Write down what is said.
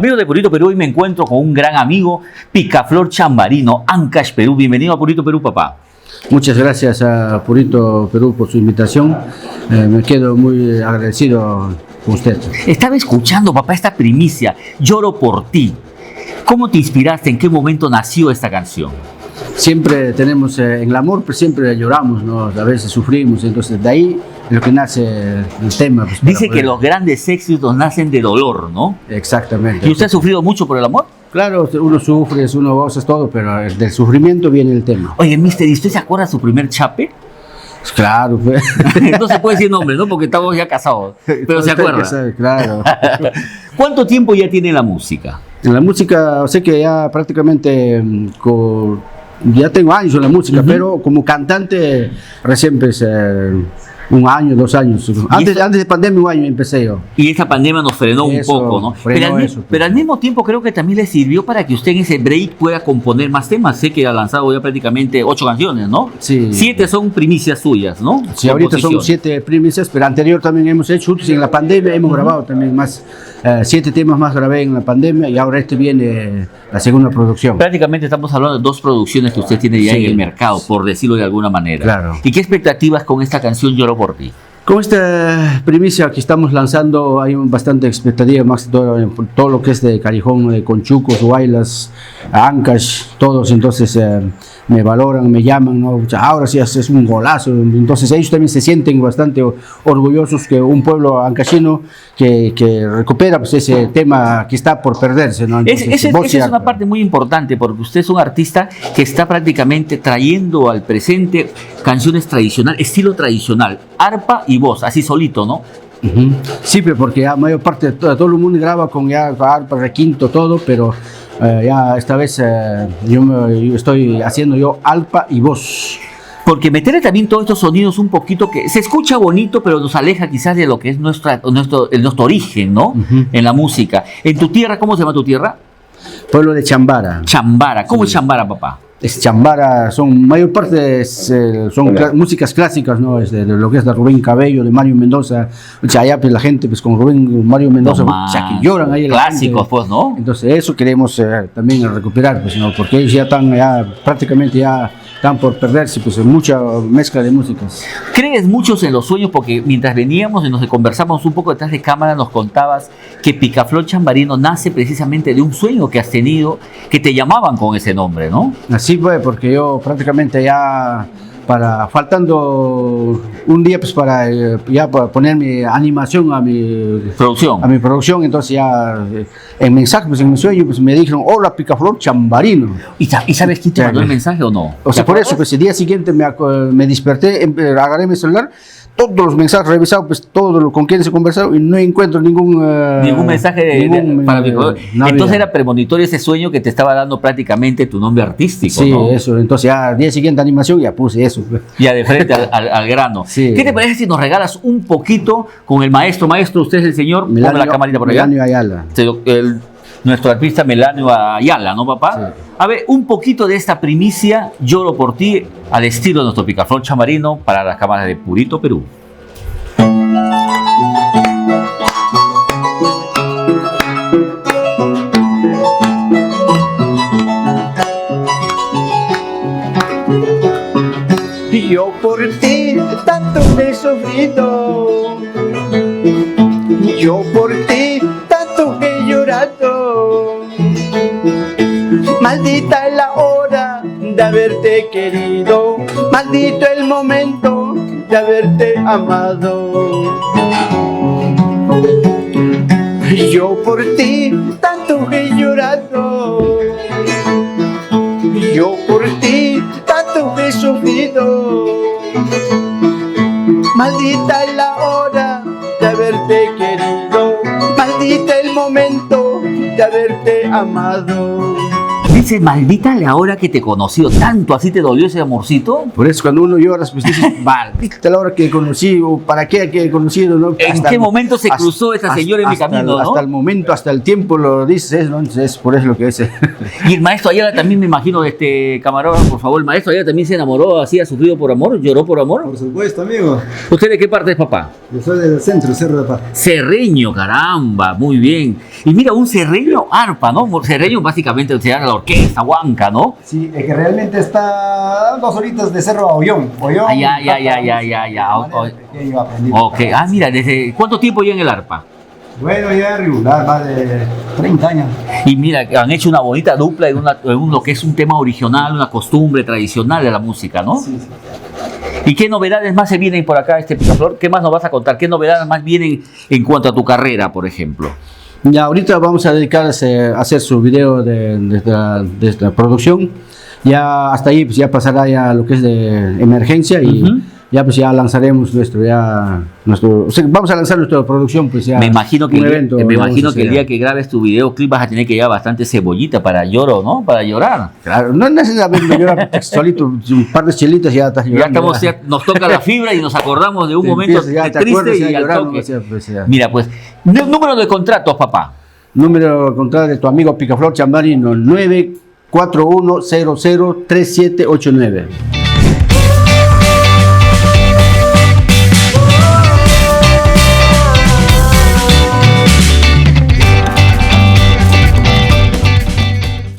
Amigos de Purito Perú, hoy me encuentro con un gran amigo, Picaflor Chambarino, Ancash, Perú. Bienvenido a Purito Perú, papá. Muchas gracias a Purito Perú por su invitación. Me quedo muy agradecido con usted. Estaba escuchando, papá, esta primicia, Lloro por ti. ¿Cómo te inspiraste? ¿En qué momento nació esta canción? Siempre tenemos, en el amor pues siempre lloramos, ¿no? A veces sufrimos, entonces de ahí es lo que nace el tema. Pues, Dice que los grandes éxitos nacen de dolor, ¿no? Exactamente. ¿Y usted ha sufrido mucho por el amor? Claro, uno sufre, uno goza todo, pero del sufrimiento viene el tema. Oye, mister, ¿y usted se acuerda de su primer chape? Claro, pues. No se puede decir nombre, ¿no? Porque estamos ya casados. Pero se acuerda. Claro. ¿Cuánto tiempo ya tiene la música? En la música, sé que ya prácticamente ya tengo años en la música, pero como cantante recién empecé, 1 año, 2 años. Antes de pandemia, 1 año empecé yo. Y esta pandemia nos frenó un poco, ¿no? Pero al mismo tiempo creo que también le sirvió para que usted en ese break pueda componer más temas. Sé que ha lanzado ya prácticamente 8 canciones, ¿no? Sí. 7 son primicias suyas, ¿no? Sí, ahorita son 7 primicias, pero anterior también hemos hecho, en la pandemia hemos grabado también más, 7 temas más grabé en la pandemia y ahora viene la segunda producción. Prácticamente estamos hablando de 2 producciones que usted tiene ya en el mercado, por decirlo de alguna manera. Claro. ¿Y qué expectativas con esta canción Lloro por ti? Con esta primicia que estamos lanzando hay bastante expectativa, más todo lo que es de Carijón, de Conchucos, Huaylas, Ancash, todos, entonces me valoran, me llaman, ¿no? Ahora sí es un golazo, entonces ellos también se sienten bastante orgullosos que un pueblo ancashino que recupera pues ese tema que está por perderse, ¿no? Entonces, esa es una parte muy importante, porque usted es un artista que está prácticamente trayendo al presente canciones tradicionales, estilo tradicional, arpa y voz, así solito, ¿no? Sí, porque ya mayor parte de todo el mundo graba con ya arpa, requinto, todo, pero ya esta vez yo estoy haciendo arpa y voz. Porque meterle también todos estos sonidos un poquito que se escucha bonito, pero nos aleja quizás de lo que es nuestro origen, ¿no? En la música. En tu tierra, ¿cómo se llama tu tierra? Pueblo de Chambara. Chambara. ¿Cómo es Chambara, papá? Es Chambara, mayor parte son músicas clásicas, ¿no? De lo que es de Rubén Cabello, de Mario Mendoza. Allá pues la gente pues con Mario Mendoza, que lloran ahí. Clásicos, pues, ¿no? Entonces eso queremos también recuperar, pues, ¿no? Porque ellos ya están prácticamente están por perderse, pues en mucha mezcla de músicas. ¿Crees muchos en los sueños? Porque mientras veníamos y nos conversamos un poco detrás de cámara, nos contabas que Picaflor Chambarino nace precisamente de un sueño que has tenido, que te llamaban con ese nombre, ¿no? Así fue, porque yo prácticamente faltando un día pues para poner mi animación a mi producción, entonces ya en mensaje, pues en mi sueño pues me dijeron: hola Picaflor Chambarino. ¿Y sabes quién te mandó el mensaje o no? O sea, por eso pues el día siguiente me desperté, agarré mi celular, todos los mensajes revisados, pues todo con quien se conversado y no encuentro ningún mensaje para Picaflor. Entonces era premonitorio ese sueño que te estaba dando prácticamente tu nombre artístico, sí, ¿no? Eso, entonces ya al día siguiente animación ya puse eso. Ya de frente al grano. Sí. ¿Qué te parece si nos regalas un poquito con el maestro? Maestro, usted es el señor, ponga la camarita por allá. Melanio Ayala. Nuestro artista Melanio Ayala, ¿no, papá? Sí. A ver, un poquito de esta primicia, Lloro por ti, al estilo de nuestro Picaflor Chambarino, para las cámaras de Purito Perú. Yo por ti tanto he sufrido, yo por ti tanto he llorado. Maldita es la hora de haberte querido, maldito el momento de haberte amado. Yo por ti tanto he llorado, yo por ti tanto he sufrido. Maldita es la hora de haberte querido, maldita el momento de haberte amado. dices, maldita la hora que te he conocido, tanto así te dolió ese amorcito. Por eso cuando uno llora, pues dices, maldita la hora que conocí, o para qué que he conocido, ¿no? ¿En qué momento se cruzó esta señora en mi camino, no? Hasta el momento, hasta el tiempo lo dices, ¿no? Entonces, es por eso lo que es. Y el maestro Ayala también, me imagino, camarógrafo, por favor, el maestro Ayala también se enamoró, así ha sufrido por amor, lloró por amor. Por supuesto, amigo. ¿Usted de qué parte es, papá? Yo soy del centro, Cerro de Paz. Cerreño, caramba, muy bien. Y mira, un cerreño arpa, ¿no? Cerreño básicamente se llama la orquesta, huanca, ¿no? Sí, es que realmente está 2 horitas de Cerro a Ollón. Ollón. Ah, ya. Ok, mira, ¿desde cuánto tiempo ya en el arpa? Bueno, ya regular, más de 30 años. Y mira, han hecho una bonita dupla en lo que es un tema original, una costumbre tradicional de la música, ¿no? Sí. ¿Y qué novedades más se vienen por acá, Picaflor? ¿Qué más nos vas a contar? ¿Qué novedades más vienen en cuanto a tu carrera, por ejemplo? Ya, ahorita vamos a dedicarse a hacer su video de esta producción. Ya hasta ahí pues ya pasará ya lo que es de emergencia y ya pues ya lanzaremos vamos a lanzar nuestra producción pues ya. Me imagino que, el día que grabes tu videoclip vas a tener que llevar bastante cebollita para ¿no? Para llorar. Claro, no es necesario llorar solito, un par de chelitas ya estás llorando. Ya nos toca la fibra y nos acordamos de un momento triste y al toque. Mira, pues, número de contratos, papá. Número de contrato de tu amigo Picaflor Chambarino, 941003789.